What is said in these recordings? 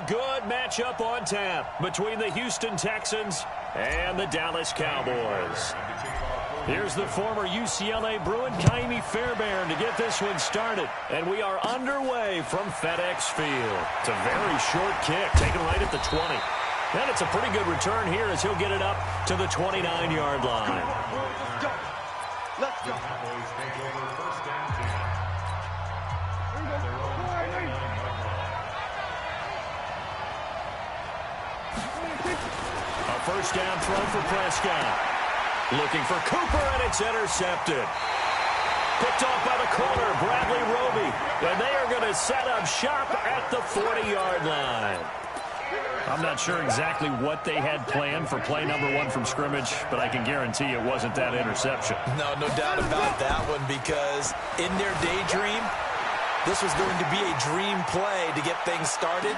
good matchup on tap between the Houston Texans and the Dallas Cowboys. Here's the former UCLA Bruin, Kaimi Fairbairn, to get this one started. And we are underway from FedEx Field. It's a very short kick, taken right at the 20. And it's a pretty good return here as he'll get it up to the 29-yard line. Let's go. A first down throw for Prescott. Looking for Cooper, and it's intercepted. Picked off by the corner, Bradley Roby. And they are going to set up shop at the 40-yard line. I'm not sure exactly what they had planned for play number 1 from scrimmage, but I can guarantee it wasn't that interception. No doubt about that one, because in their daydream, this was going to be a dream play to get things started.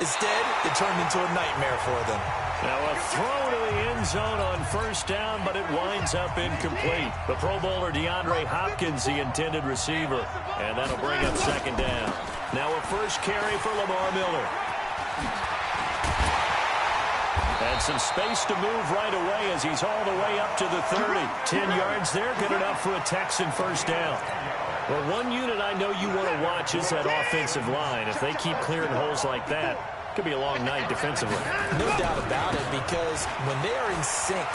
Instead, it turned into a nightmare for them. Now a throw to the end zone on first down, but it winds up incomplete. The Pro Bowler DeAndre Hopkins, the intended receiver, and that'll bring up second down. Now a first carry for Lamar Miller. And some space to move right away as he's all the way up to the 30. 10 yards there, good enough for a Texan first down. Well, one unit I know you want to watch is that offensive line. If they keep clearing holes like that, it could be a long night defensively. No doubt about it, because when they are in sync,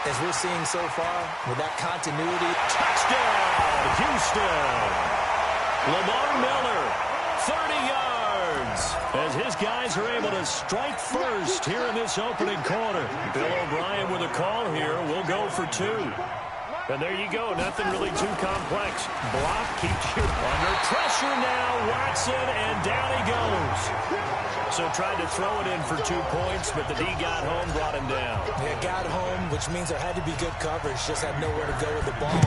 as we're seeing so far, with that continuity. Touchdown, Houston! Lamar Miller, 30 yards, as his guys are able to strike first here in this opening quarter. Bill O'Brien with a call here. We'll go for 2. And there you go, nothing really too complex. Block keeps you under pressure now. Watson, and down he goes. So tried to throw it in for 2 points, but the D got home, brought him down. Yeah, got home, which means there had to be good coverage. Just had nowhere to go with the ball.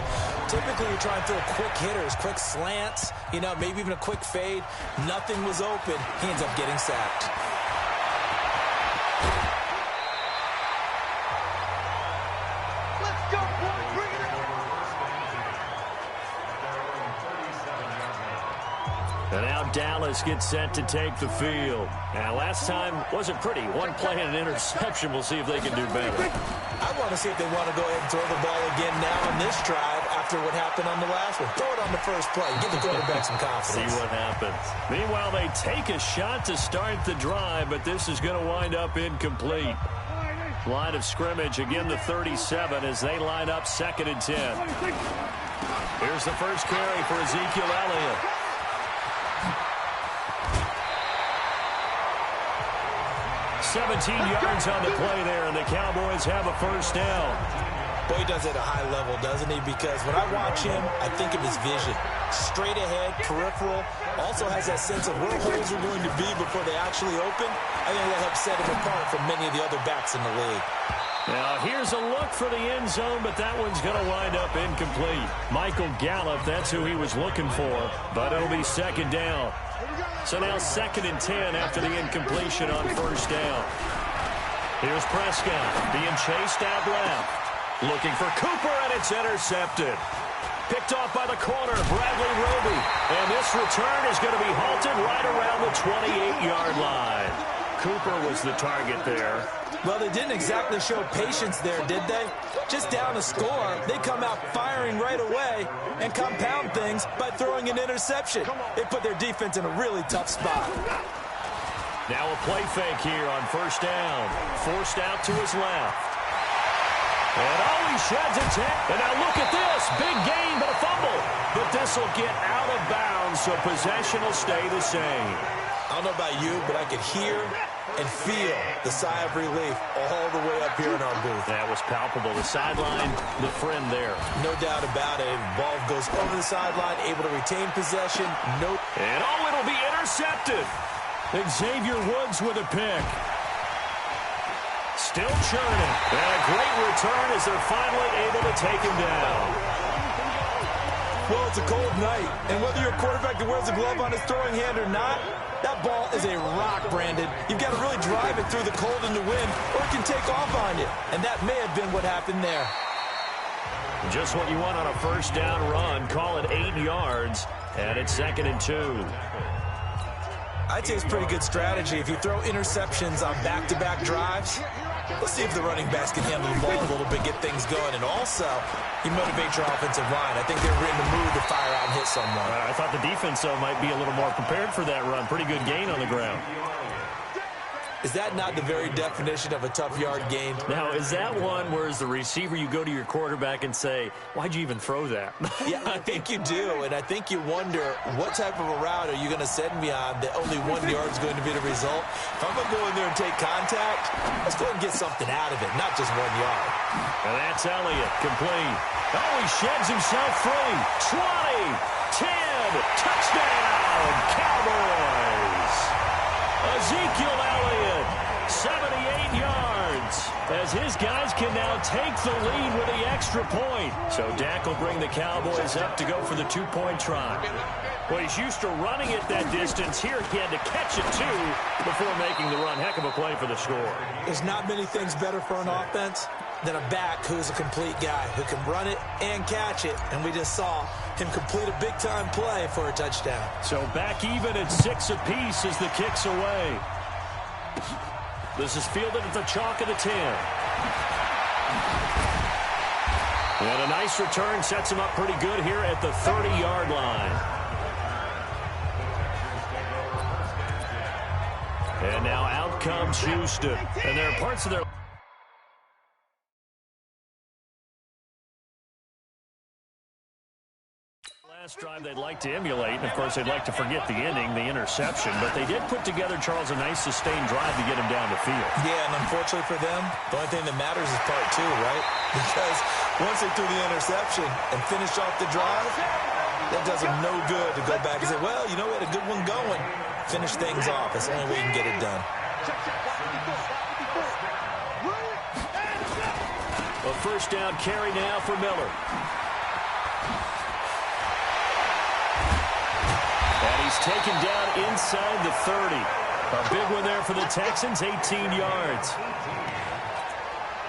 Typically, you're trying to throw quick hitters, quick slants, maybe even a quick fade. Nothing was open. He ends up getting sacked. And now Dallas gets set to take the field. Now, last time wasn't pretty. One play and an interception. We'll see if they can do better. I want to see if they want to go ahead and throw the ball again now on this drive after what happened on the last one. Throw it on the first play. Give the quarterback some confidence. See what happens. Meanwhile, they take a shot to start the drive, but this is going to wind up incomplete. Line of scrimmage, again the 37 as they line up 2nd and 10. Here's the first carry for Ezekiel Elliott. 17 yards on the play there, and the Cowboys have a first down. Boy, he does it at a high level, doesn't he? Because when I watch him, I think of his vision. Straight ahead, peripheral. Also has that sense of where holes are going to be before they actually open. I think that helps set him apart from many of the other backs in the league. Now, here's a look for the end zone, but that one's going to wind up incomplete. Michael Gallup, that's who he was looking for, but it'll be second down. So now 2nd and 10 after the incompletion on first down. Here's Prescott being chased out left. Looking for Cooper, and it's intercepted. Picked off by the corner, Bradley Roby. And this return is going to be halted right around the 28-yard line. Cooper was the target there. Well, they didn't exactly show patience there, did they? Just down a score, they come out firing right away and compound things by throwing an interception. They put their defense in a really tough spot. Now a play fake here on first down. Forced out to his left. And he sheds a 10. And now look at this. Big gain, but a fumble. But this will get out of bounds, so possession will stay the same. I don't know about you, but I could hear and feel the sigh of relief all the way up here in our booth. That was palpable. The sideline, the friend there. No doubt about it. Ball goes over the sideline, able to retain possession. And it'll be intercepted. Xavier Woods with a pick. Still churning. And a great return as they're finally able to take him down. Well, it's a cold night, and whether you're a quarterback that wears a glove on his throwing hand or not, that ball is a rock, Brandon. You've got to really drive it through the cold and the wind, or it can take off on you. And that may have been what happened there. Just what you want on a first down run. Call it 8 yards, and it's 2nd and 2. I'd say it's pretty good strategy. If you throw interceptions on back-to-back drives, let's see if the running backs can handle the ball a little bit, get things going. And also, you motivate your offensive line. I think they're in the mood to fire out and hit someone. I thought the defense, though, might be a little more prepared for that run. Pretty good gain on the ground. Is that not the very definition of a tough yard gain? Now, is that one where as the receiver you go to your quarterback and say, why'd you even throw that? Yeah, I think you do, and I think you wonder what type of a route are you going to send me on that only 1 yard is going to be the result? If I'm going to go in there and take contact, let's go and get something out of it, not just 1 yard. And that's Elliott, complete. Oh, he sheds himself free. 20, 10, touchdown, Cowboys. Ezekiel Elliott, 78 yards, as his guys can now take the lead with the extra point. So Dak will bring the Cowboys up to go for the 2-point try. Well, he's used to running it that distance. Here he had to catch it, too, before making the run. Heck of a play for the score. There's not many things better for an offense than a back who's a complete guy, who can run it and catch it. And we just saw him complete a big-time play for a touchdown. So back even at 6 apiece as the kick's away. This is fielded at the chalk of the 10. And a nice return sets him up pretty good here at the 30-yard line. And now out comes Houston. And there are parts of their last drive they'd like to emulate, and of course they'd like to forget the ending, the interception, but they did put together, Charles, a nice sustained drive to get him down the field. Yeah, and unfortunately for them, the only thing that matters is part 2, right? Because once they threw the interception and finished off the drive, that does them no good to go back and say, well, you know, we had a good one going. Finish things off. That's the only way you can get it done. A first down carry now for Miller. And he's taken down inside the 30. A big one there for the Texans, 18 yards.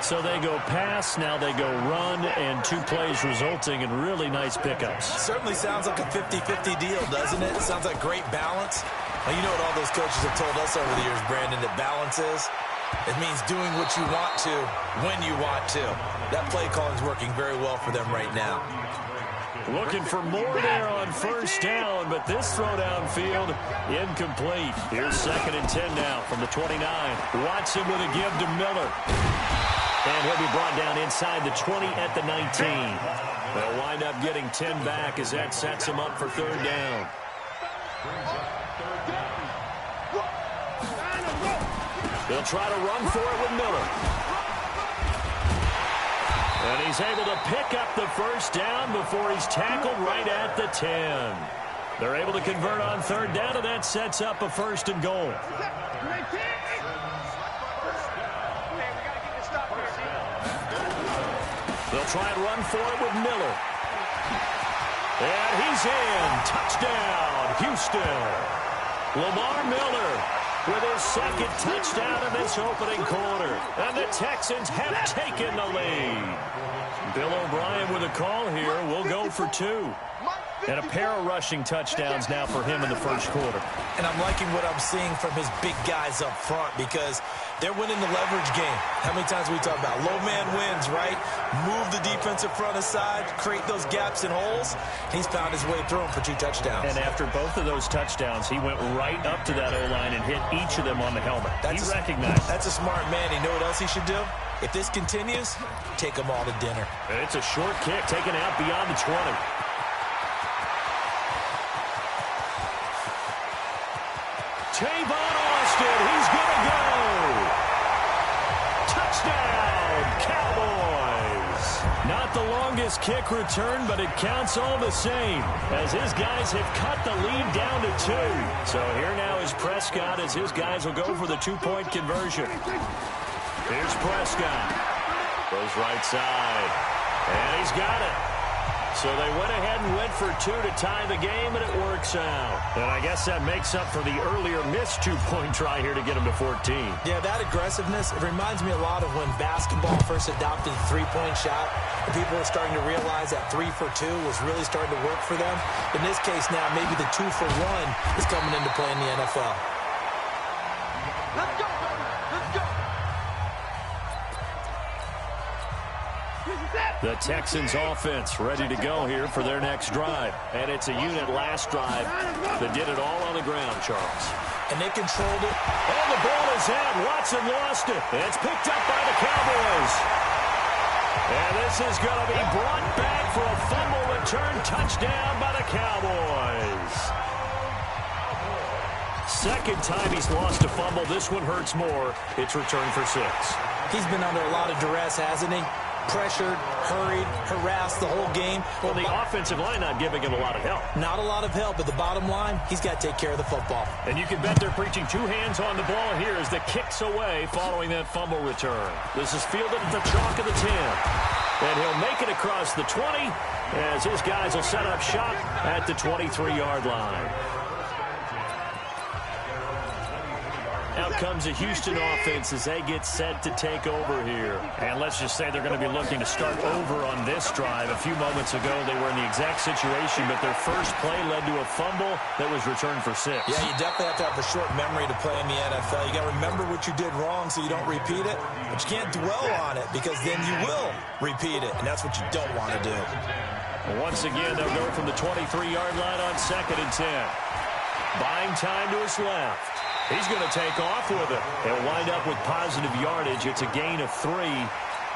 So they go pass, now they go run, and 2 plays resulting in really nice pickups. Certainly sounds like a 50-50 deal, doesn't it? Sounds like great balance. Well, you know what all those coaches have told us over the years, Brandon, that balance is? It means doing what you want to, when you want to. That play calling is working very well for them right now. Looking for more there on first down, but this throw downfield incomplete. Here's 2nd and 10 now from the 29. Watson with a give to Miller. And he'll be brought down inside the 20 at the 19. They'll wind up getting 10 back as that sets him up for 3rd down. They'll try to run for it with Miller. And he's able to pick up the first down before he's tackled right at the 10. They're able to convert on 3rd down, and that sets up a 1st and goal. They'll try and run for it with Miller. And he's in. Touchdown, Houston. Lamar Miller with his 2nd touchdown in this opening quarter. And the Texans have taken the lead. Bill O'Brien with a call here. We'll go for 2. And a pair of rushing touchdowns now for him in the first quarter. And I'm liking what I'm seeing from his big guys up front because they're winning the leverage game. How many times we talk about low man wins, right? Move the defensive front aside, create those gaps and holes. He's found his way through them for 2 touchdowns. And after both of those touchdowns, he went right up to that O-line and hit each of them on the helmet. He recognized. That's a smart man. You know what else he should do? If this continues, take them all to dinner. And it's a short kick taken out beyond the 20. Tavon Austin, he's going to go. Touchdown, Cowboys. Not the longest kick return, but it counts all the same, as his guys have cut the lead down to 2. So here now is Prescott, as his guys will go for the 2-point conversion. Here's Prescott. Goes right side. And he's got it. So they went ahead and went for 2 to tie the game, and it works out. And I guess that makes up for the earlier missed two-point try here to get them to 14. Yeah, that aggressiveness, it reminds me a lot of when basketball first adopted the three-point shot, and people were starting to realize that 3 for 2 was really starting to work for them. In this case now, maybe the 2 for 1 is coming into play in the NFL. Let's go, baby. Let's go. The Texans offense ready to go here for their next drive. And it's a unit last drive that did it all on the ground, Charles. And they controlled it. And the ball is out. Watson lost it. It's picked up by the Cowboys. And this is going to be brought back for a fumble return touchdown by the Cowboys. Second time he's lost a fumble. This one hurts more. It's returned for 6. He's been under a lot of duress, hasn't he? Pressured, hurried, harassed the whole game. Well, the offensive line not giving him a lot of help. Not a lot of help, but the bottom line, he's got to take care of the football. And you can bet they're preaching 2 hands on the ball here as the kick's away following that fumble return. This is fielded at the chalk of the 10. And he'll make it across the 20 as his guys will set up shop at the 23-yard line. Out comes a Houston offense as they get set to take over here. And let's just say they're going to be looking to start over on this drive. A few moments ago, they were in the exact situation, but their first play led to a fumble that was returned for 6. Yeah, you definitely have to have a short memory to play in the NFL. You got to remember what you did wrong so you don't repeat it, but you can't dwell on it because then you will repeat it, and that's what you don't want to do. Once again, they'll go from the 23-yard line on 2nd and 10. Buying time to his left. He's going to take off with it. They'll wind up with positive yardage. It's a gain of 3,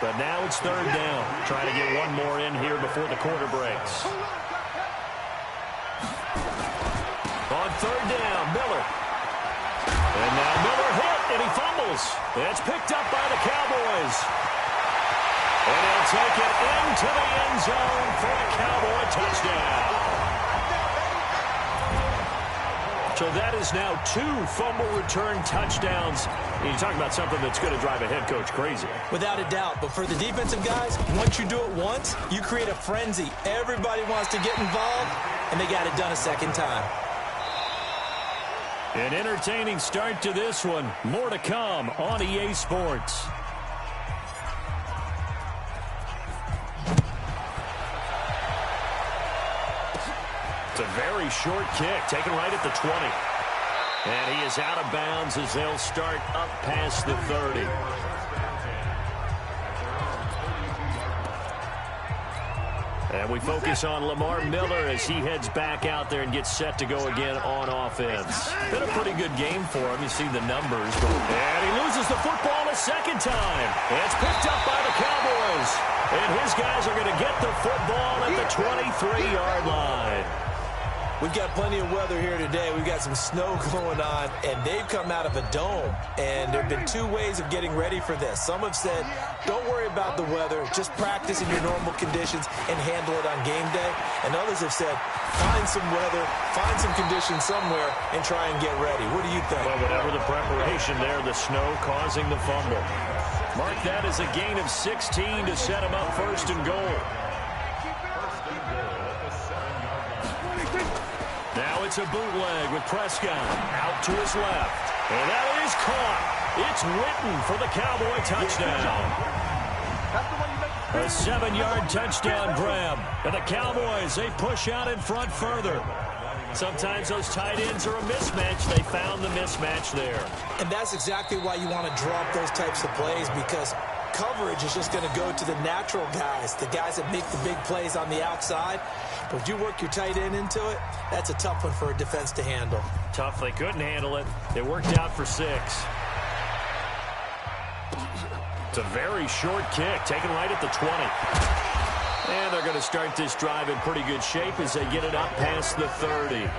but now it's 3rd down. Trying to get one more in here before the quarter breaks. On 3rd down, Miller. And now Miller hit, and he fumbles. It's picked up by the Cowboys. And he'll take it into the end zone for a Cowboy touchdown. So that is now 2 fumble return touchdowns. You talk about something that's going to drive a head coach crazy. Without a doubt. But for the defensive guys, once you do it once, you create a frenzy. Everybody wants to get involved, and they got it done a second time. An entertaining start to this one. More to come on EA Sports. It's a very short kick, taken right at the 20. And he is out of bounds as they'll start up past the 30. And we focus on Lamar Miller as he heads back out there and gets set to go again on offense. Been a pretty good game for him. You see the numbers. And he loses the football a second time. It's picked up by the Cowboys. And his guys are going to get the football at the 23-yard line. We've got plenty of weather here today. We've got some snow going on, and they've come out of a dome. And there have been 2 ways of getting ready for this. Some have said, don't worry about the weather. Just practice in your normal conditions and handle it on game day. And others have said, find some weather, find some conditions somewhere, and try and get ready. What do you think? Well, whatever the preparation there, the snow causing the fumble. Mark that as a gain of 16 to set him up 1st and goal. Now it's a bootleg with Prescott out to his left. And that is caught. It's Witten for the Cowboy touchdown. A 7-yard touchdown grab. And the Cowboys, they push out in front further. Sometimes those tight ends are a mismatch. They found the mismatch there. And that's exactly why you want to draw up those types of plays, because coverage is just going to go to the natural guys, the guys that make the big plays on the outside. But if you work your tight end into it, that's a tough one for a defense to handle. Tough. They couldn't handle it. It worked out for 6. It's a very short kick, taken right at the 20. And they're going to start this drive in pretty good shape as they get it up past the 30.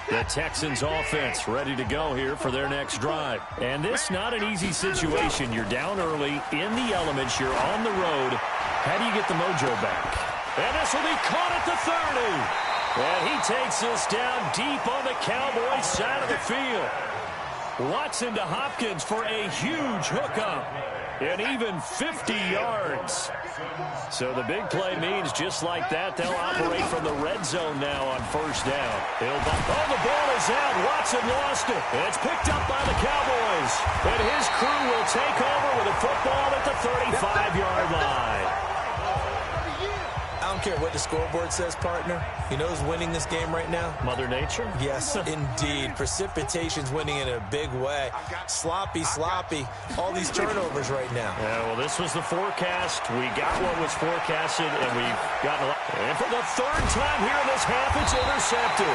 The Texans offense ready to go here for their next drive. And this not an easy situation. You're down early, in the elements, you're on the road. How do you get the mojo back? And this will be caught at the 30. And he takes this down deep on the Cowboys side of the field. Watson to Hopkins for a huge hookup. and even 50 yards. So the big play means just like that, they'll operate from the red zone now on first down. Oh, the ball is out. Watson lost it. And it's picked up by the Cowboys. And his crew will take over with a football at the 35-yard line. I don't care what the scoreboard says, partner. You know who's winning this game right now? Mother Nature? Yes, indeed. Precipitation's winning in a big way. Sloppy. All these turnovers right now. Yeah, well, this was the forecast. We got what was forecasted, and we've gotten a lot. And for the third time here in this half, it's intercepted.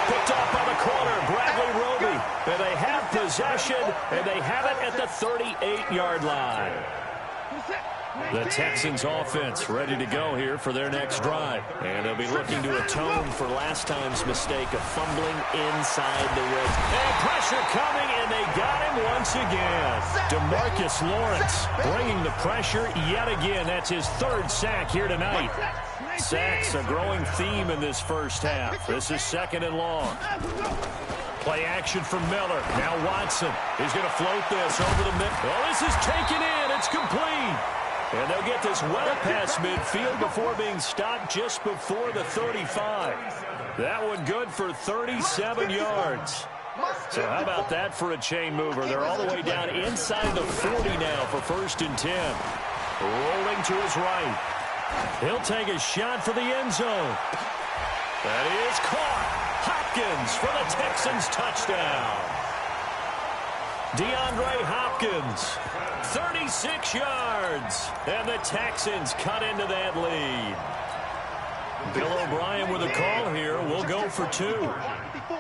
Picked off by the corner, Bradley Roby. And they have possession, and they have it at the 38-yard line. The Texans offense ready to go here for their next drive. And they'll be looking to atone for last time's mistake of fumbling inside the red zone. And pressure coming, and they got him once again. DeMarcus Lawrence bringing the pressure yet again. That's his third sack here tonight. Sacks a growing theme in this first half. This is second and long. Play action from Miller. Now Watson. He's going to float this over the middle. Well, this is taken in. It's complete. And they'll get this well past midfield before being stopped just before the 35. That one good for 37 yards. So how about that for a chain mover? They're all the way down inside the 40 now for first and 10. Rolling to his right. He'll take a shot for the end zone. That is caught. Hopkins for the Texans touchdown. DeAndre Hopkins, 36 yards. And the Texans cut into that lead. Bill O'Brien with a call here. We'll go for two.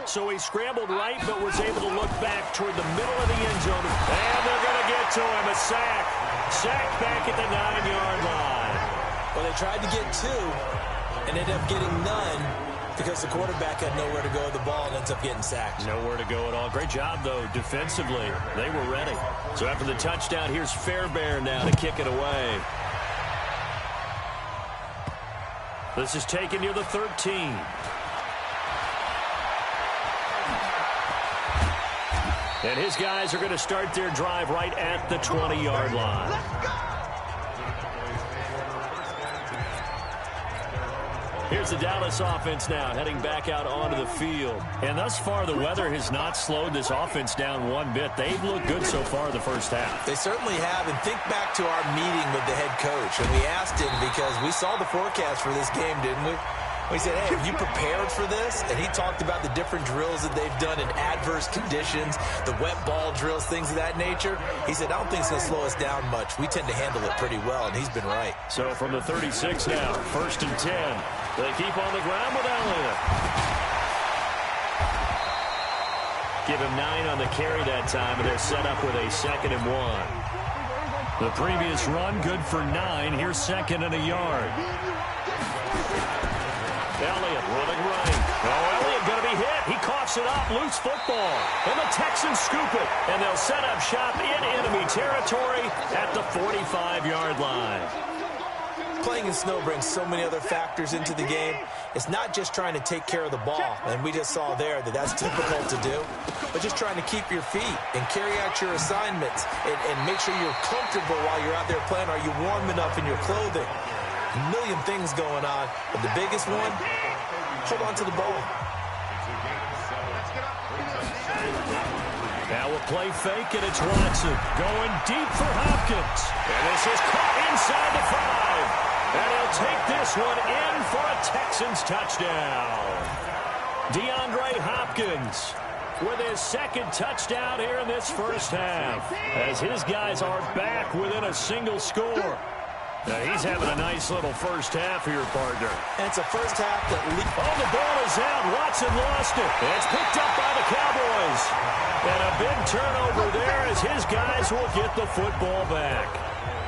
So he scrambled right, but was able to look back toward the middle of the end zone. And they're going to get to him. A sack. Sack back at the 9-yard line. Well, they tried to get two and ended up getting none because the quarterback had nowhere to go with the ball and ends up getting sacked. Nowhere to go at all. Great job, though, defensively. They were ready. So after the touchdown, here's Fairbairn now to kick it away. This is taken near the 13. And his guys are going to start their drive right at the 20-yard line. Here's the Dallas offense now, heading back out onto the field. And thus far, the weather has not slowed this offense down one bit. They've looked good so far in the first half. They certainly have. And think back to our meeting with the head coach. And we asked him because we saw the forecast for this game, didn't we? We said, hey, are you prepared for this? And he talked about the different drills that they've done in adverse conditions, the wet ball drills, things of that nature. He said, I don't think it's going to slow us down much. We tend to handle it pretty well, and he's been right. So from the 36 now, first and 10. They keep on the ground with Elliott. Give him 9 on the carry that time, and they're set up with a 2nd and 1. The previous run, good for 9. Here's 2nd and a yard. Elliott running right. Oh, Elliott going to be hit. He coughs it up. Loose football. And the Texans scoop it. And they'll set up shop in enemy territory at the 45-yard line. Playing in snow brings so many other factors into the game. It's not just trying to take care of the ball, and we just saw there that that's difficult to do, but just trying to keep your feet and carry out your assignments and make sure you're comfortable while you're out there playing. Are you warm enough in your clothing? A million things going on, but the biggest one, hold on to the ball. Now a play fake, and it's Watson going deep for Hopkins. And this is caught inside the 5. And he'll take this one in for a Texans touchdown. DeAndre Hopkins with his 2nd touchdown here in this first half, as his guys are back within a single score. Now he's having a nice little first half here, partner. And it's a first half that oh, the ball is out. Watson lost it. It's picked up by the Cowboys. And a big turnover there as his guys will get the football back.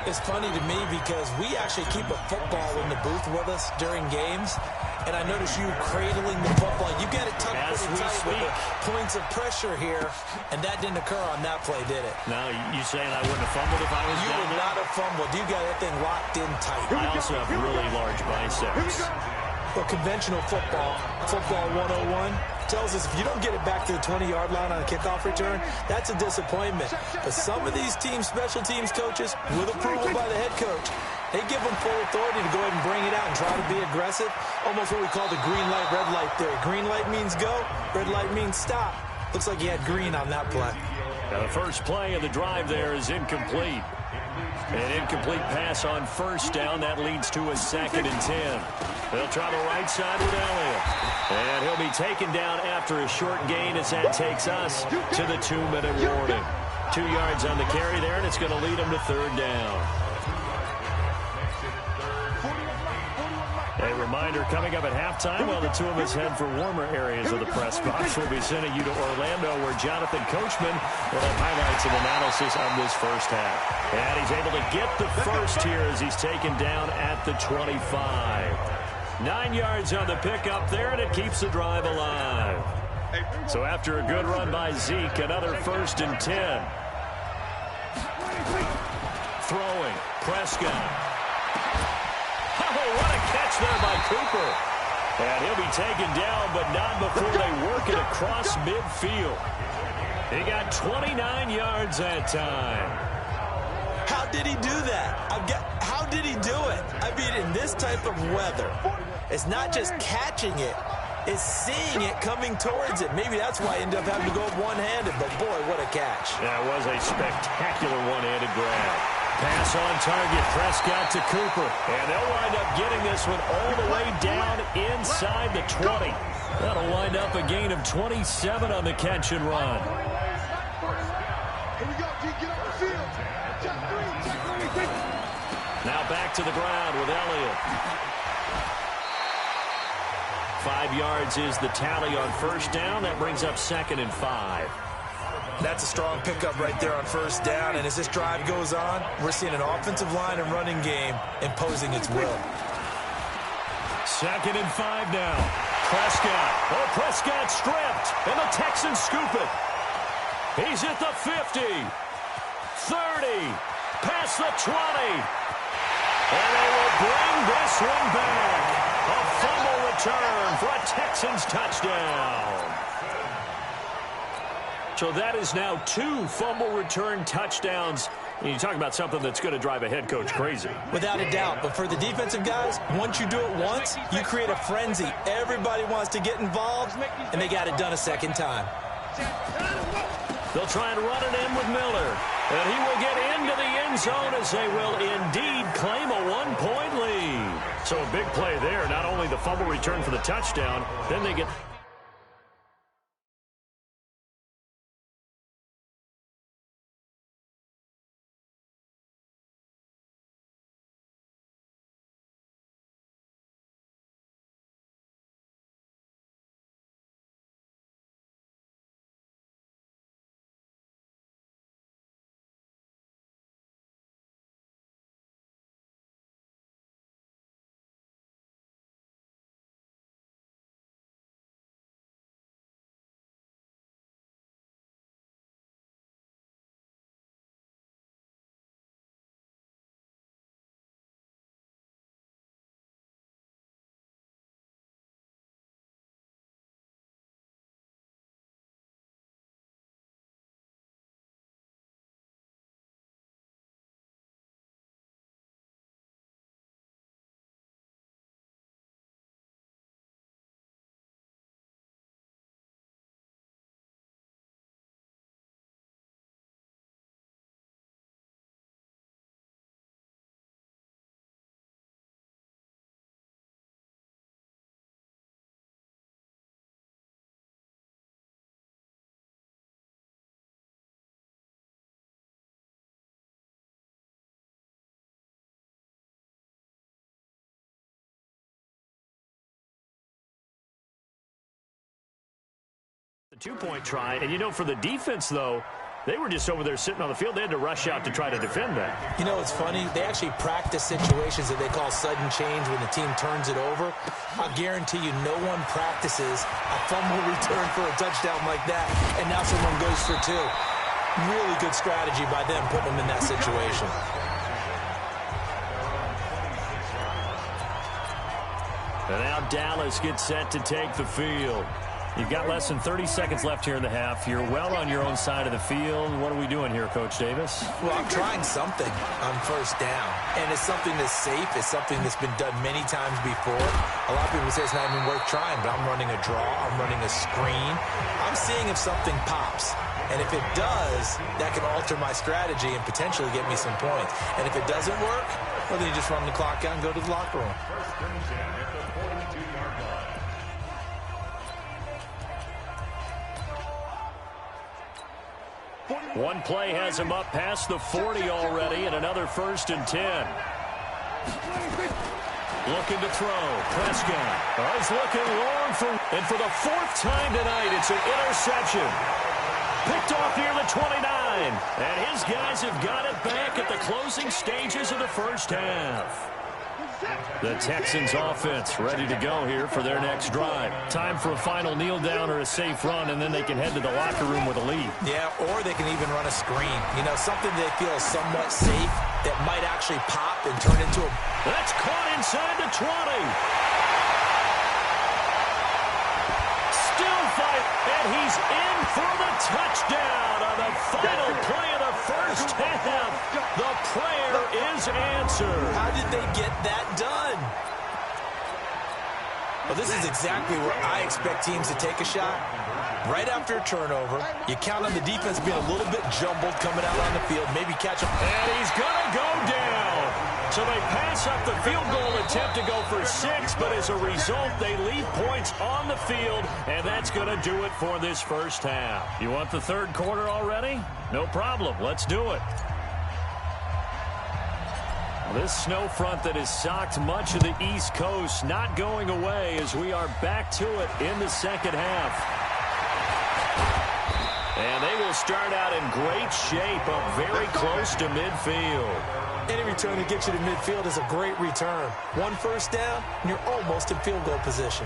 It's funny to me because we actually keep a football in the booth with us during games. And I notice you cradling the football. You got it tucked pretty tight with the points of pressure here. And that didn't occur on that play, did it? No, you saying I wouldn't have fumbled if I was You down would there? not have fumbled. You got that thing locked in tight. I also have really large biceps. Well, conventional football 101, tells us if you don't get it back to the 20-yard line on a kickoff return, that's a disappointment. But some of these special teams coaches, with approval by the head coach, they give them full authority to go ahead and bring it out and try to be aggressive. Almost what we call the green light, red light theory. Green light means go, red light means stop. Looks like he had green on that play. Now the first play of the drive there is incomplete. An incomplete pass on first down. That leads to a 2nd and 10. They'll try the right side with Elliott. And he'll be taken down after a short gain as that takes us to the 2-minute warning. 2 yards on the carry there, and it's going to lead them to 3rd down. A reminder coming up at halftime while the two of us head for warmer areas of the press box. We'll be sending you to Orlando where Jonathan Coachman will have highlights and analysis on this first half. And he's able to get the first here as he's taken down at the 25. 9 yards on the pickup there, and it keeps the drive alive. So after a good run by Zeke, another 1st and 10. Throwing, Prescott. Oh, what a catch there by Cooper. And he'll be taken down, but not before they work it across midfield. He got 29 yards that time. How did he do that? How did he do it? I mean, in this type of weather, it's not just catching it, it's seeing it coming towards it. Maybe that's why he ended up having to go one-handed, but boy, what a catch. That was a spectacular one-handed grab. Pass on target, Prescott to Cooper. And they'll wind up getting this one all the way down inside the 20. That'll wind up a gain of 27 on the catch and run. Here we go, G, get on the field. Check 3. Now back to the ground with Elliott. 5 yards is the tally on first down. That brings up 2nd and 5. That's a strong pickup right there on first down. And as this drive goes on, we're seeing an offensive line and running game imposing its will. 2nd and 5 now. Prescott. Oh, Prescott stripped. And the Texans scoop it. He's at the 50. 30. Past the 20. And they will bring this one back. A fumble return for a Texans touchdown. So that is now 2 fumble return touchdowns. And you talk about something that's going to drive a head coach crazy. Without a doubt. But for the defensive guys, once you do it once, you create a frenzy. Everybody wants to get involved, and they got it done a second time. They'll try and run it in with Miller. And he will get into the end zone as they will indeed claim a 1-point lead. So a big play there. Not only the fumble return for the touchdown, then they get... The 2-point try, and you know, for the defense, though, they were just over there sitting on the field. They had to rush out to try to defend that. You know, it's funny. They actually practice situations that they call sudden change when the team turns it over. I'll guarantee you no one practices a fumble return for a touchdown like that, and now someone goes for 2. Really good strategy by them putting them in that situation. And now Dallas gets set to take the field. You've got less than 30 seconds left here in the half. You're well on your own side of the field. What are we doing here, Coach Davis? Well, I'm trying something on first down, and it's something that's safe. It's something that's been done many times before. A lot of people say it's not even worth trying, but I'm running a draw. I'm running a screen. I'm seeing if something pops. And if it does, that can alter my strategy and potentially get me some points. And if it doesn't work, well, then you just run the clock out and go to the locker room. One play has him up past the 40 already, and another 1st and 10. Looking to throw. Prescott. Oh, he's looking long and for the 4th time tonight, it's an interception. Picked off near the 29. And his guys have got it back at the closing stages of the first half. The Texans offense ready to go here for their next drive. Time for a final kneel down or a safe run, and then they can head to the locker room with a lead. Yeah, or they can even run a screen. You know, something they feel is somewhat safe that might actually pop and turn into a... That's caught inside the 20. Still fight, and he's in for the touchdown on the final play of the first half. The prayer is answered. How did they get that done? Well, this is exactly where I expect teams to take a shot. Right after a turnover, you count on the defense being a little bit jumbled coming out on the field, maybe catch him. And he's going to go down. So they pass up the field goal attempt to go for 6, but as a result, they leave points on the field, and that's going to do it for this first half. You want the third quarter already? No problem. Let's do it. This snow front that has socked much of the East Coast not going away as we are back to it in the second half. And they will start out in great shape, up very close to midfield. Any return that gets you to midfield is a great return. 1 first down, and you're almost in field goal position.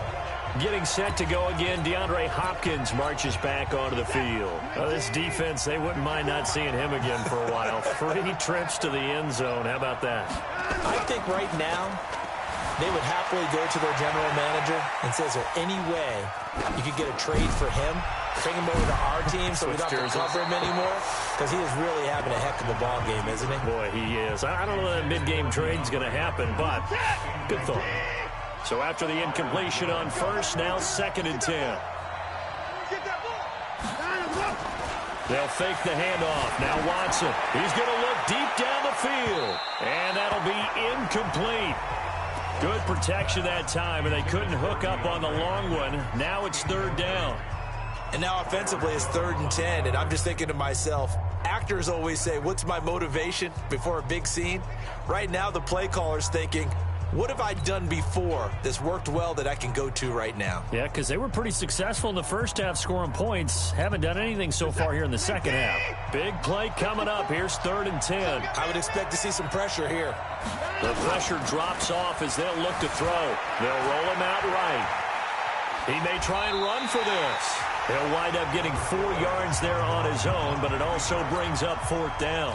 Getting set to go again, DeAndre Hopkins marches back onto the field. This defense, they wouldn't mind not seeing him again for a while. 3 trips to the end zone. How about that? I think right now they would happily go to their general manager and say, is there any way you could get a trade for him? Bring him over to our team so we don't have to cover him anymore? Because he is really having a heck of a ball game, isn't he? Boy, he is. I don't know that mid-game trade's going to happen, but good thought. So after the incompletion on first, now 2nd and 10. They'll fake the handoff. Now Watson. He's going to look deep down the field. And that'll be incomplete. Good protection that time, and they couldn't hook up on the long one. Now it's 3rd down. And now offensively it's 3rd and 10, and I'm just thinking to myself, actors always say, what's my motivation before a big scene? Right now the play caller's thinking, what have I done before that's worked well that I can go to right now? Yeah, because they were pretty successful in the first half scoring points. Haven't done anything so far here in the second half. Big play coming up. Here's 3rd and 10. I would expect to see some pressure here. The pressure drops off as they'll look to throw. They'll roll him out right. He may try and run for this. He'll wind up getting 4 yards there on his own, but it also brings up 4th down.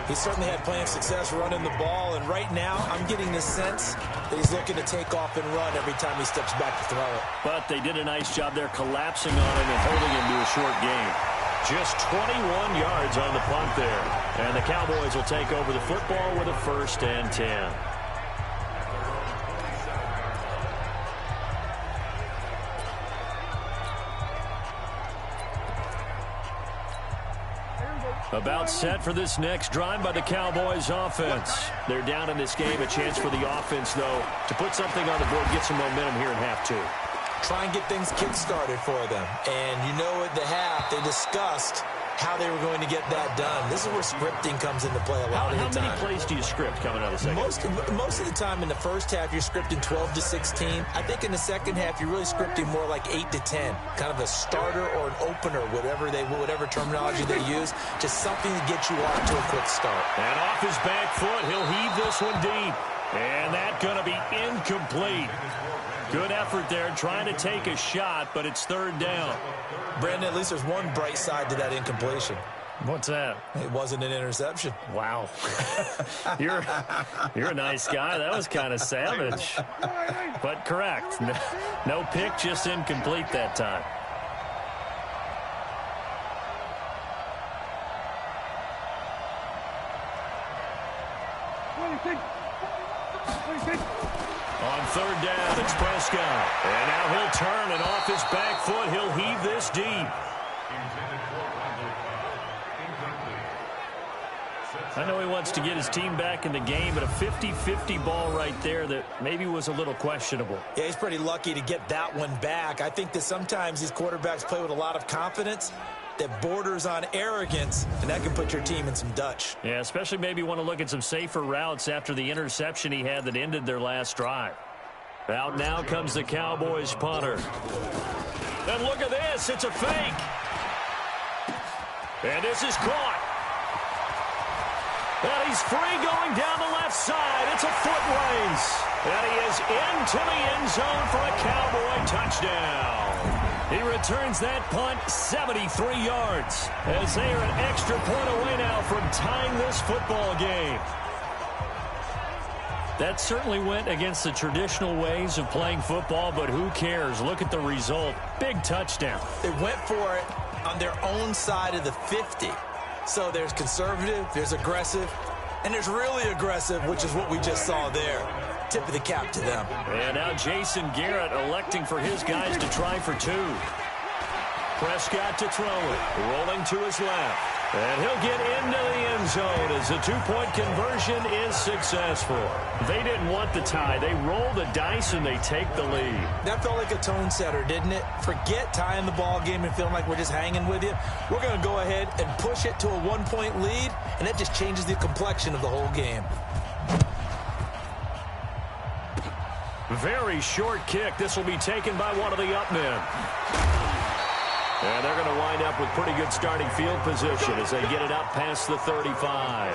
He certainly had plenty of success running the ball, and right now I'm getting the sense that he's looking to take off and run every time he steps back to throw it. But they did a nice job there collapsing on him and holding him to a short gain. Just 21 yards on the punt there. And the Cowboys will take over the football with a 1st and 10. About set for this next drive by the Cowboys offense. They're down in this game. A chance for the offense, though, to put something on the board, get some momentum here in half 2. Try and get things kick-started for them. And you know at the half, they discussed how they were going to get that done. This is where scripting comes into play a lot of the time. How many plays do you script coming out of the second half? Most of the time in the first half, you're scripting 12 to 16. I think in the second half, you're really scripting more like 8 to 10. Kind of a starter or an opener, whatever terminology they use. Just something to get you off to a quick start. And off his back foot, he'll heave this one deep. And that's going to be incomplete. Good effort there, trying to take a shot, but it's 3rd down. Brandon, at least there's one bright side to that incompletion. What's that? It wasn't an interception. Wow. You're a nice guy. That was kind of savage. But correct. No pick, just incomplete that time. On third down, it's Prescott. And now he'll turn, and off his back foot, he'll heave this deep. I know he wants to get his team back in the game, but a 50-50 ball right there that maybe was a little questionable. Yeah, he's pretty lucky to get that one back. I think that sometimes these quarterbacks play with a lot of confidence that borders on arrogance, and that can put your team in some Dutch. Yeah, especially maybe want to look at some safer routes after the interception he had that ended their last drive. Out now comes the Cowboys punter. And look at this, it's a fake. And this is caught. And he's free going down the left side. It's a foot race. And he is into the end zone for a Cowboy touchdown. He returns that punt 73 yards as they are an extra point away now from tying this football game. That certainly went against the traditional ways of playing football, but who cares? Look at the result. Big touchdown. They went for it on their own side of the 50. So there's conservative, there's aggressive, and there's really aggressive, which is what we just saw there. Tip of the cap to them. And now Jason Garrett electing for his guys to try for two. Prescott to throw it. Rolling to his left. And he'll get into the end zone as the two-point conversion is successful. They didn't want the tie. They roll the dice and they take the lead. That felt like a tone setter, didn't it? Forget tying the ball game and feeling like we're just hanging with you. We're going to go ahead and push it to a one-point lead, and that just changes the complexion of the whole game. Very short kick. This will be taken by one of the up men. And they're going to wind up with pretty good starting field position as they get it up past the 35.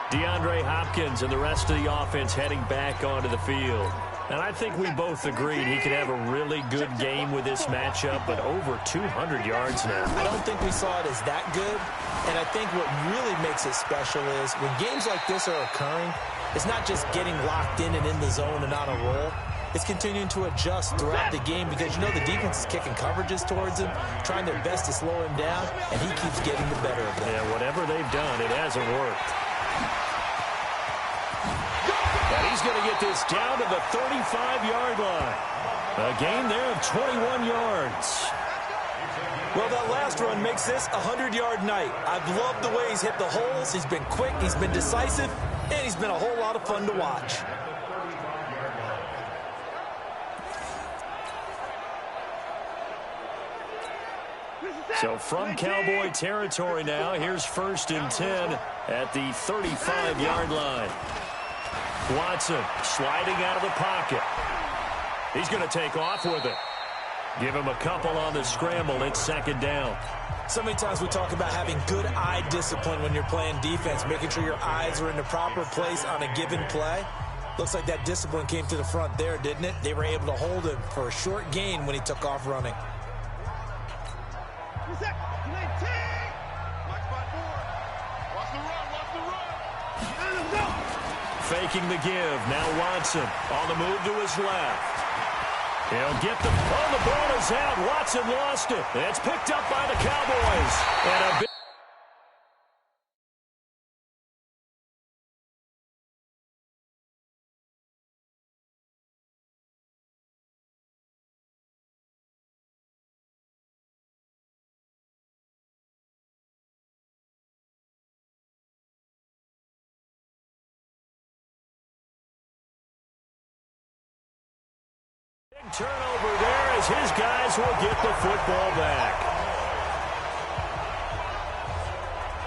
DeAndre Hopkins and the rest of the offense heading back onto the field. And I think we both agreed he could have a really good game with this matchup, but over 200 yards now. I don't think we saw it as that good. And I think what really makes it special is when games like this are occurring, it's not just getting locked in and in the zone and on a roll. It's continuing to adjust throughout the game because, you know, the defense is kicking coverages towards him, trying their best to slow him down, and he keeps getting the better of them. Yeah, whatever they've done, it hasn't worked. And he's going to get this down to the 35-yard line. A gain there of 21 yards. Well, that last run makes this a 100-yard night. I've loved the way he's hit the holes. He's been quick, he's been decisive, and he's been a whole lot of fun to watch. So from Cowboy territory now, here's 1st and 10 at the 35-yard line. Watson sliding out of the pocket. He's going to take off with it. Give him a couple on the scramble. It's 2nd down. So many times we talk about having good eye discipline when you're playing defense, making sure your eyes are in the proper place on a given play. Looks like that discipline came to the front there, didn't it? They were able to hold him for a short gain when he took off running. Faking the give. Now Watson on the move to his left. He'll get the ball is out. Watson lost it. It's picked up by the Cowboys. And a big turnover there as his guys will get the football back.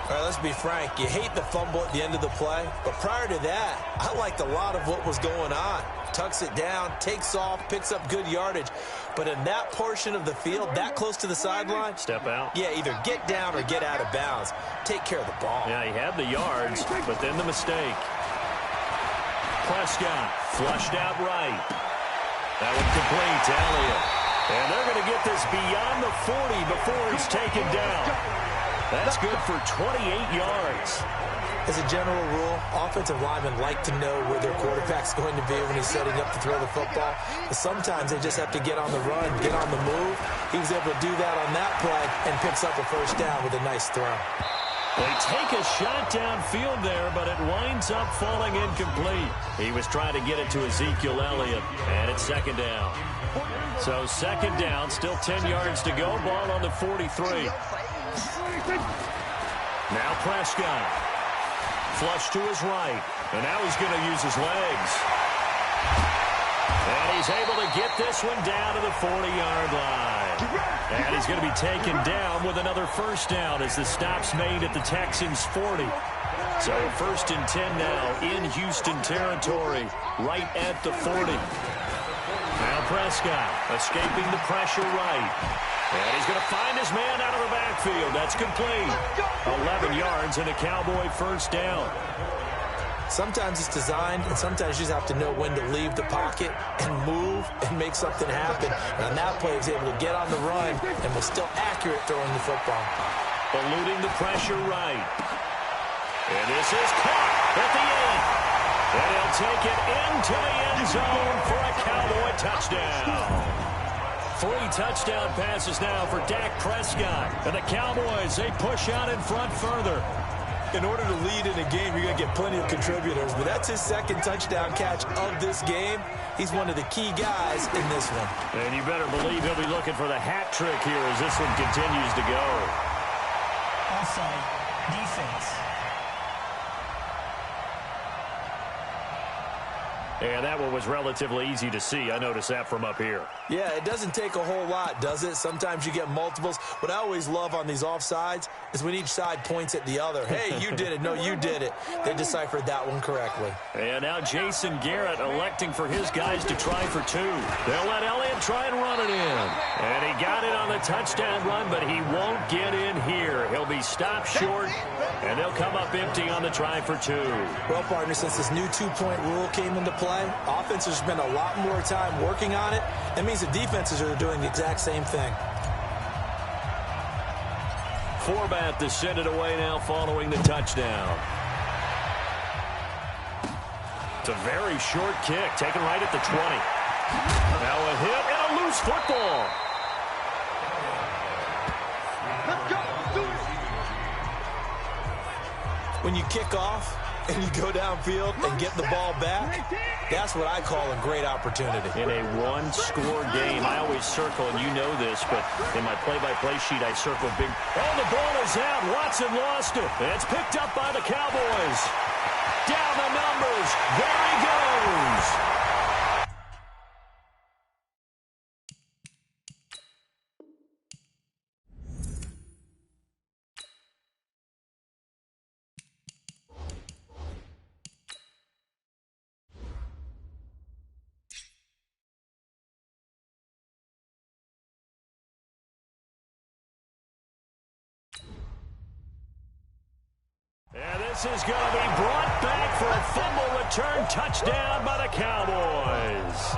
All right, let's be frank. You hate the fumble at the end of the play, but prior to that, I liked a lot of what was going on. Tucks it down, takes off, picks up good yardage. But in that portion of the field, that close to the sideline, step out. Yeah, either get down or get out of bounds. Take care of the ball. Yeah, he had the yards, but then the mistake. Prescott flushed out right. That one complete to Elliott. And they're going to get this beyond the 40 before he's taken down. That's good for 28 yards. As a general rule, offensive linemen like to know where their quarterback's going to be when he's setting up to throw the football. But sometimes they just have to get on the run, get on the move. He was able to do that on that play and picks up a first down with a nice throw. They take a shot downfield there, but it winds up falling incomplete. He was trying to get it to Ezekiel Elliott, and it's second down. So second down, still 10 yards to go. Ball on the 43. Now Prescott. Flush to his right. And now he's going to use his legs. And he's able to get this one down to the 40-yard line. And he's going to be taken down with another first down as the stop's made at the Texans' 40. So first and 10 now in Houston territory, right at the 40. Now Prescott escaping the pressure right. And he's going to find his man out of the backfield. That's complete. 11 yards and a Cowboy first down. Sometimes it's designed, and sometimes you just have to know when to leave the pocket and move and make something happen. And on that play, he was able to get on the run and was still accurate throwing the football. Eluding the pressure right. And this is caught at the end. And he'll take it into the end zone for a Cowboy touchdown. 3 touchdown passes now for Dak Prescott. And the Cowboys, they push out in front further. In order to lead in a game, you're going to get plenty of contributors. But that's his second touchdown catch of this game. He's one of the key guys in this one. And you better believe he'll be looking for the hat trick here as this one continues to go. Offside, defense. And that one was relatively easy to see. I noticed that from up here. Yeah, it doesn't take a whole lot, does it? Sometimes you get multiples. What I always love on these offsides is when each side points at the other. Hey, you did it. No, you did it. They deciphered that one correctly. And now Jason Garrett electing for his guys to try for 2. They'll let Elliott try and run it in. And he got it on the touchdown run, but he won't get in here. He'll be stopped short, and they'll come up empty on the try for 2. Well, partner, since this new 2-point rule came into play, offenses spend a lot more time working on it. That means the defenses are doing the exact same thing. Forbat to send it away now following the touchdown. It's a very short kick, taken right at the 20. Now a hit and a loose football. Let's go. Let's do it. When you kick off and you go downfield and get the ball back, that's what I call a great opportunity. In a one-score game, I always circle, and you know this, but in my play-by-play sheet, I circle big. Oh, the ball is out. Watson lost it. It's picked up by the Cowboys. Down the numbers. There he goes. And this is going to be brought back for a fumble return touchdown by the Cowboys.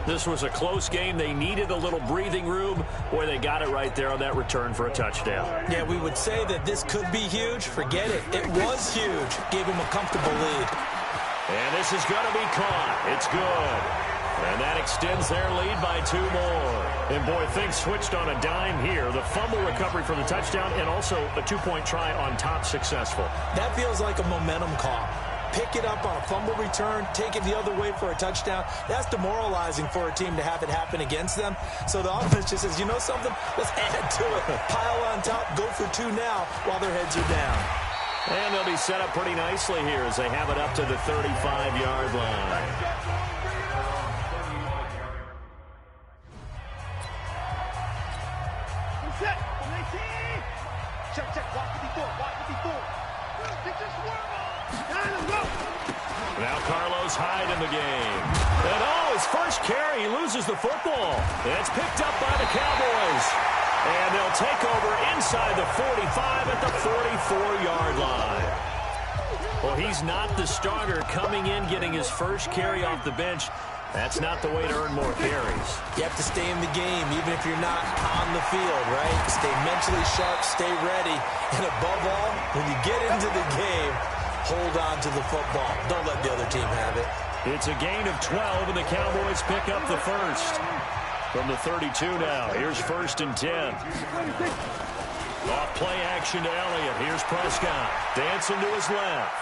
This was a close game. They needed a little breathing room. Boy, they got it right there on that return for a touchdown. Yeah, we would say that this could be huge. Forget it. It was huge. Gave him a comfortable lead. And this is going to be caught. It's good. And that extends their lead by 2 more. And, boy, things switched on a dime here. The fumble recovery for the touchdown and also a 2-point try on top successful. That feels like a momentum call. Pick it up on a fumble return, take it the other way for a touchdown. That's demoralizing for a team to have it happen against them. So the offense just says, you know something? Let's add to it. Pile on top, go for 2 now while their heads are down. And they'll be set up pretty nicely here as they have it up to the 35-yard line. Set. Check, check. Watch what he do. Watch what he do. Get your swerve on. Now Carlos Hyde in the game. And, oh, his first carry, he loses the football. It's picked up by the Cowboys. And they'll take over inside the 45 at the 44-yard line. Well, he's not the starter coming in, getting his first carry off the bench. That's not the way to earn more carries. You have to stay in the game, even if you're not on the field, right? Stay mentally sharp, stay ready, and above all, when you get into the game, hold on to the football. Don't let the other team have it. It's a gain of 12, and the Cowboys pick up the first. From the 32 now, here's 1st and 10. Off play action to Elliott. Here's Prescott. Dancing to his left.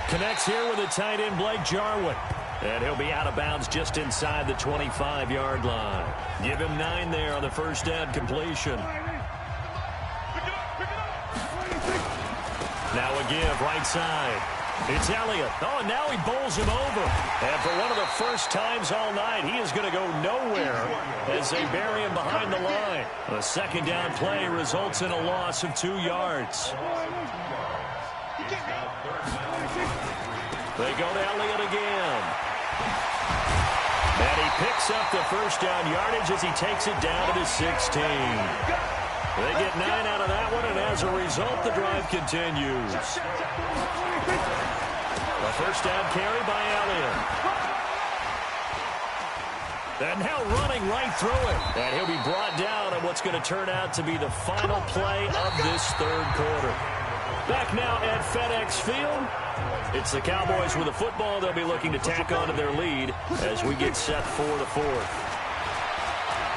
Connects here with the tight end, Blake Jarwin. And he'll be out of bounds just inside the 25-yard line. Give him 9 there on the first down completion. Now a give, right side. It's Elliott. Oh, and now he bowls him over. And for one of the first times all night, he is going to go nowhere as they bury him behind the line. A second down play results in a loss of 2 yards. They go to Elliott again. And he picks up the first down yardage as he takes it down to the 16. They get 9 out of that one, and as a result, the drive continues. A first down carry by Elliott. And now running right through it. And he'll be brought down on what's going to turn out to be the final play of this third quarter. Back now at FedEx Field. It's the Cowboys with the football. They'll be looking to tack on to their lead as we get set for the fourth.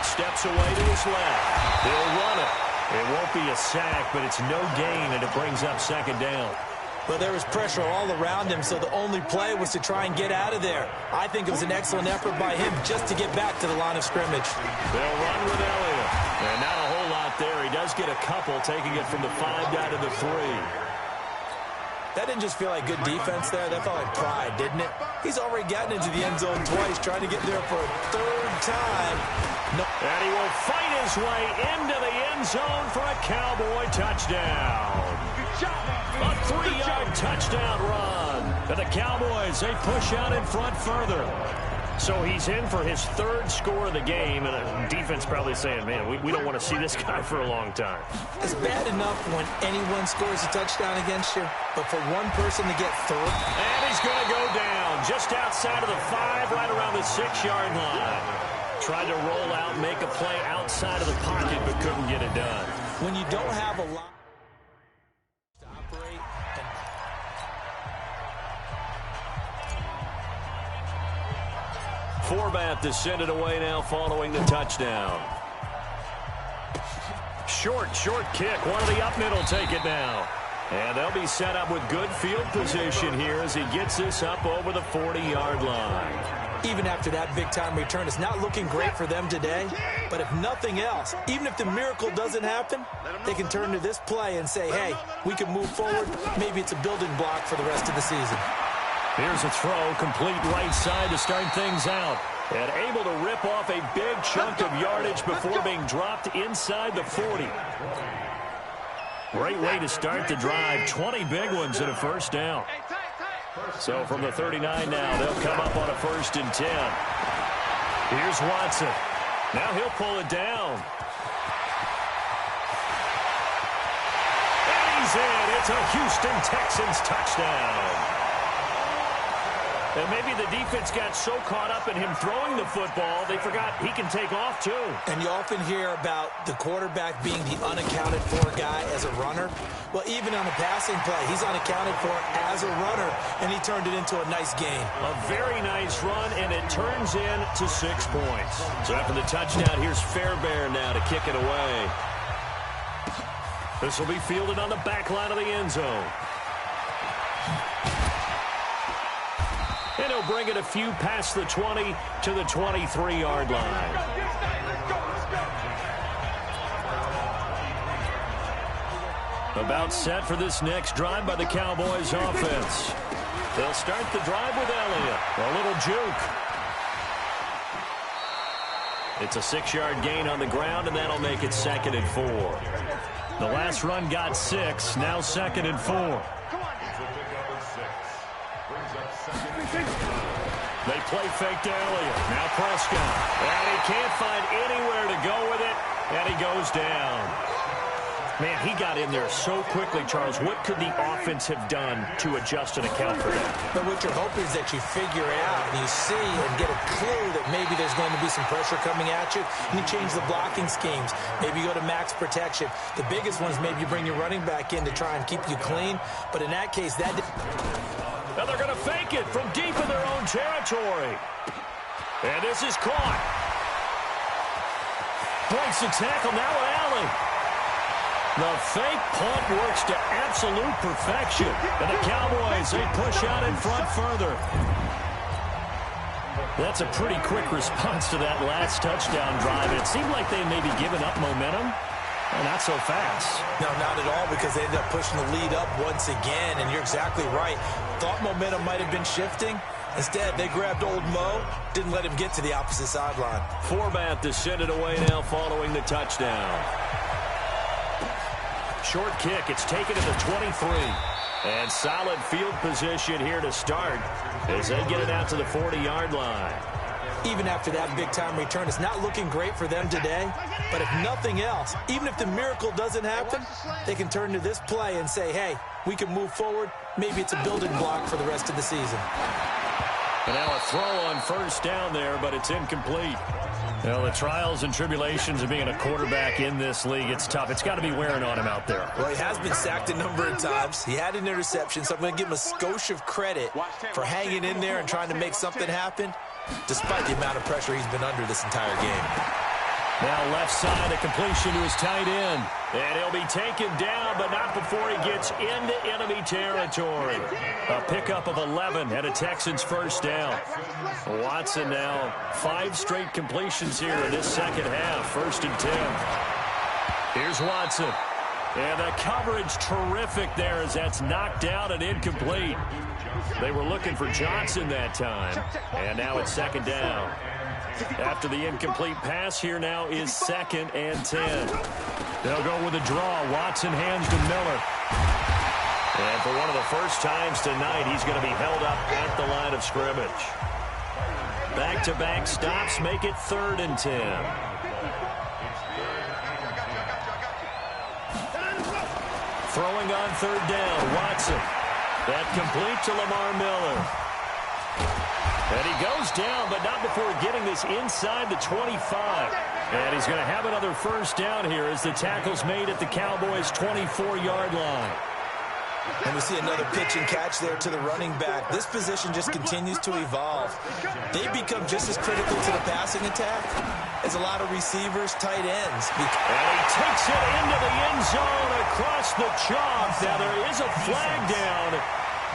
Steps away to his left. He'll run it. It won't be a sack, but it's no gain, and it brings up second down. Well, there was pressure all around him, so the only play was to try and get out of there. I think it was an excellent effort by him just to get back to the line of scrimmage. They'll run with Elliott. And not a whole lot there. He does get a couple, taking it from the 5 down to the 3. That didn't just feel like good defense there. That felt like pride, didn't it? He's already gotten into the end zone twice, trying to get there for a 3rd time. No. And he will fight his way into the end zone for a Cowboy touchdown. A 3-yard touchdown run. And the Cowboys, they push out in front further. So he's in for his 3rd score of the game, and the defense probably saying, man, we don't want to see this guy for a long time. It's bad enough when anyone scores a touchdown against you, but for one person to get 3. And he's going to go down just outside of the 5, right around the 6-yard line. Tried to roll out, make a play outside of the pocket, but couldn't get it done. When you don't have a lot to operate. Forbath is sent it away now following the touchdown. Short kick. One of the up middle take it now. And they'll be set up with good field position here as he gets this up over the 40-yard line. Even after that big-time return, it's not looking great for them today. But if nothing else, even if the miracle doesn't happen, they can turn to this play and say, hey, we can move forward. Maybe it's a building block for the rest of the season. Here's a throw, complete right side to start things out. And able to rip off a big chunk of yardage before being dropped inside the 40. Great way to start the drive. 20 big ones and a first down. So from the 39 now, they'll come up on a 1st and 10. Here's Watson. Now he'll pull it down. And he's in. It's a Houston Texans touchdown. And maybe the defense got so caught up in him throwing the football, they forgot he can take off too. And you often hear about the quarterback being the unaccounted for guy as a runner. Well, even on a passing play, he's unaccounted for as a runner, and he turned it into a nice gain. A very nice run, and it turns into 6 points. So after the touchdown, here's Fairbairn now to kick it away. This will be fielded on the back line of the end zone. And he'll bring it a few past the 20 to the 23-yard line. About set for this next drive by the Cowboys offense. They'll start the drive with Elliott. A little juke. It's a 6-yard gain on the ground, and that'll make it 2nd and 4. The last run got 6, now 2nd and 4. They play fake to Elliott. Now Prescott. And he can't find anywhere to go with it, and he goes down. Man, he got in there so quickly, Charles. What could the offense have done to adjust and account for that? But what you're hoping is that you figure out and you see and get a clue that maybe there's going to be some pressure coming at you, and you change the blocking schemes. Maybe you go to max protection. The biggest one is maybe you bring your running back in to try and keep you clean. But in that case, that... Now they're going to fake it from deep in their own territory. And this is caught. Breaks the tackle, now Allen. The fake punt works to absolute perfection. And the Cowboys, they push out in front further. That's a pretty quick response to that last touchdown drive. It seemed like they may be giving up momentum. Well, not so fast. No, not at all, because they ended up pushing the lead up once again. And you're exactly right. Thought momentum might have been shifting. Instead, they grabbed old Mo, didn't let him get to the opposite sideline. Forbath to send it away now following the touchdown. Short kick. It's taken to the 23. And solid field position here to start as they get it out to the 40-yard line. Even after that big-time return, it's not looking great for them today. But if nothing else, even if the miracle doesn't happen, they can turn to this play and say, hey, we can move forward. Maybe it's a building block for the rest of the season. And now a throw on first down there, but it's incomplete. You know, the trials and tribulations of being a quarterback in this league, it's tough. It's got to be wearing on him out there. Well, he has been sacked a number of times. He had an interception, so I'm going to give him a skosh of credit for hanging in there and trying to make something happen, despite the amount of pressure he's been under this entire game. Now left side, a completion to his tight end. And he'll be taken down, but not before he gets into enemy territory. A pickup of 11 and a Texans first down. Watson now 5 straight completions here in this second half. 1st and 10. Here's Watson. And the coverage terrific there as that's knocked out and incomplete. They were looking for Johnson that time. And now it's 2nd down. After the incomplete pass, here now is 2nd and 10. They'll go with a draw. Watson hands to Miller. And for one of the first times tonight, he's going to be held up at the line of scrimmage. Back-to-back stops make it 3rd and 10. Throwing on 3rd down, Watson. That complete to Lamar Miller. And he goes down, but not before getting this inside the 25. And he's going to have another first down here as the tackle's made at the Cowboys' 24-yard line. And we see another pitch and catch there to the running back. This position just continues to evolve. They become just as critical to the passing attack as a lot of receivers, tight ends. And he takes it into the end zone across the chalk. Now there is a flag down.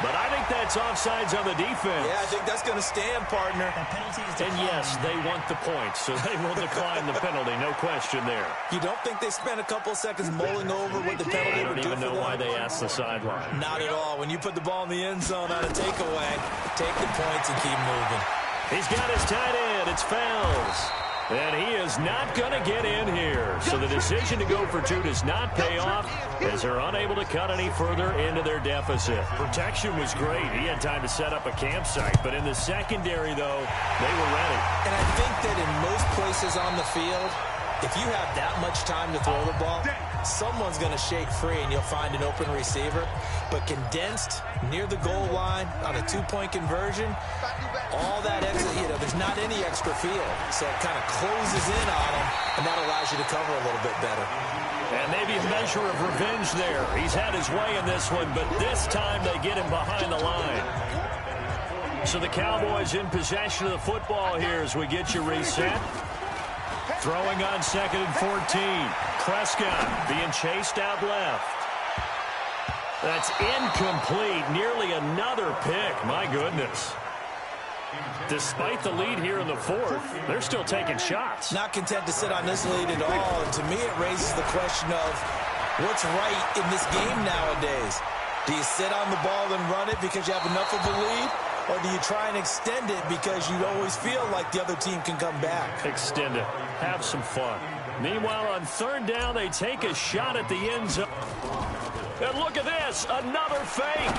But I think that's offsides on the defense. Yeah, I think that's going to stand, partner. And yes, they want the points, so they will decline the penalty. No question there. You don't think they spent a couple seconds mulling over what the penalty would do for them? I don't even know why they asked the sideline. Not at all. When you put the ball in the end zone on a takeaway, take the points and keep moving. He's got his tight end. It's Fells. And he is not going to get in here. So the decision to go for 2 does not pay off as they're unable to cut any further into their deficit. Protection was great. He had time to set up a campsite. But in the secondary, though, they were ready. And I think that in most places on the field, if you have that much time to throw the ball, someone's going to shake free and you'll find an open receiver. But condensed near the goal line on a 2-point conversion, all that extra, there's not any extra field. So it kind of closes in on him, and that allows you to cover a little bit better. And maybe a measure of revenge there. He's had his way in this one, but this time they get him behind the line. So the Cowboys in possession of the football here as we get you reset. Throwing on 2nd and 14. Prescott being chased out left. That's incomplete. Nearly another pick. My goodness. Despite the lead here in the 4th, they're still taking shots. Not content to sit on this lead at all. And to me, it raises the question of what's right in this game nowadays. Do you sit on the ball and run it because you have enough of a lead? Or do you try and extend it because you always feel like the other team can come back? Extend it. Have some fun. Meanwhile, on 3rd down, they take a shot at the end zone. And look at this, another fake.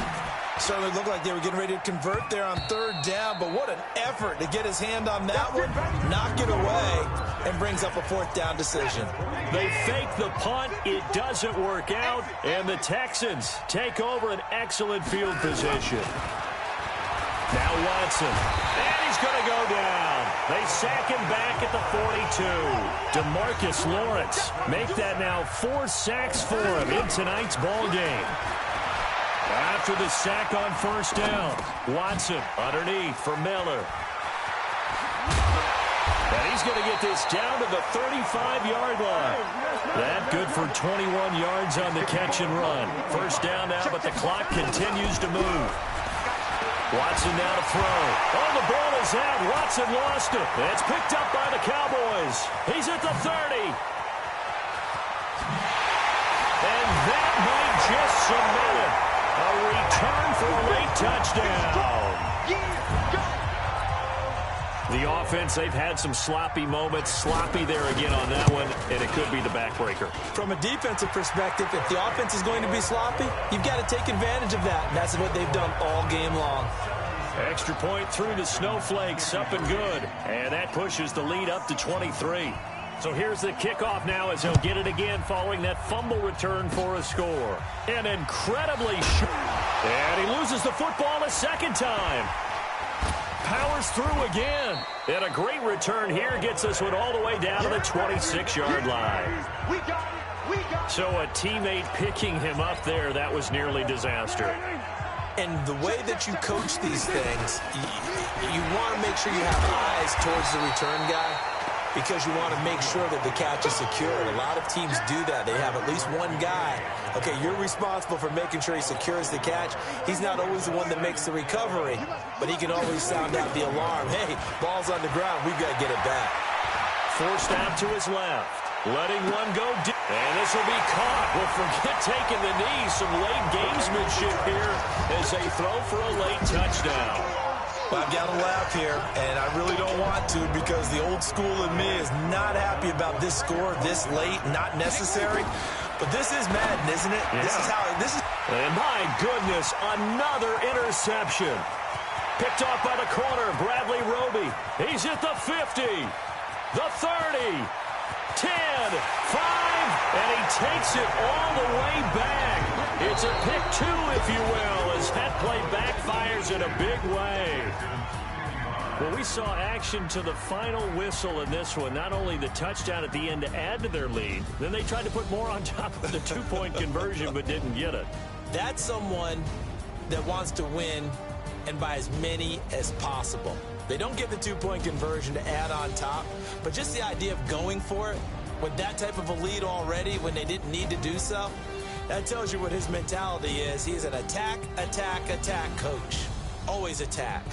Certainly looked like they were getting ready to convert there on 3rd down, but what an effort to get his hand on that one, knock it away. and brings up a 4th down decision. They fake the punt. It doesn't work out, and the Texans take over an excellent field position. Now Watson, and he's going to go down. They sack him back at the 42. DeMarcus Lawrence make that now 4 sacks for him in tonight's ball game. After the sack on 1st down, Watson underneath for Miller. And he's going to get this down to the 35-yard line. That good for 21 yards on the catch and run. 1st down now, but the clock continues to move. Watson now to throw. Oh, the ball is out. Watson lost it. It's picked up by the Cowboys. He's at the 30. And that might just cement it. A return for a late touchdown. The offense, they've had some sloppy moments. Sloppy there again on that one, and it could be the backbreaker. From a defensive perspective, if the offense is going to be sloppy, you've got to take advantage of that. And that's what they've done all game long. Extra point through the Snowflakes, up and good. And that pushes the lead up to 23. So here's the kickoff now as he'll get it again following that fumble return for a score. And incredibly short. And he loses the football a second time. Powers through again. And a great return here gets this one all the way down to the 26-yard line. So a teammate picking him up there, that was nearly disaster. And the way that you coach these things, you want to make sure you have eyes towards the return guy because you want to make sure that the catch is secured. A lot of teams do that. They have at least one guy. Okay, you're responsible for making sure he secures the catch. He's not always the one that makes the recovery, but he can always sound out the alarm. Hey, ball's on the ground. We've got to get it back. Forced out to his left. Letting one go deep. And this will be caught. Well, forget taking the knee. Some late gamesmanship here as they throw for a late touchdown. Well, I've got to laugh here, and I really don't want to because the old school in me is not happy about this score this late, not necessary. But this is Madden, isn't it? Yeah. This is. And my goodness, another interception. Picked off by the corner, Bradley Roby. He's at the 50, the 30, 10, 5, and he takes it all the way back. It's a pick 2, if you will, as that play backfires in a big way. Well, we saw action to the final whistle in this one. Not only the touchdown at the end to add to their lead, then they tried to put more on top of the 2-point conversion but didn't get it. That's someone that wants to win and by as many as possible. They don't get the 2-point conversion to add on top, but just the idea of going for it with that type of a lead already when they didn't need to do so, that tells you what his mentality is. He's an attack, attack, attack coach. Always attack.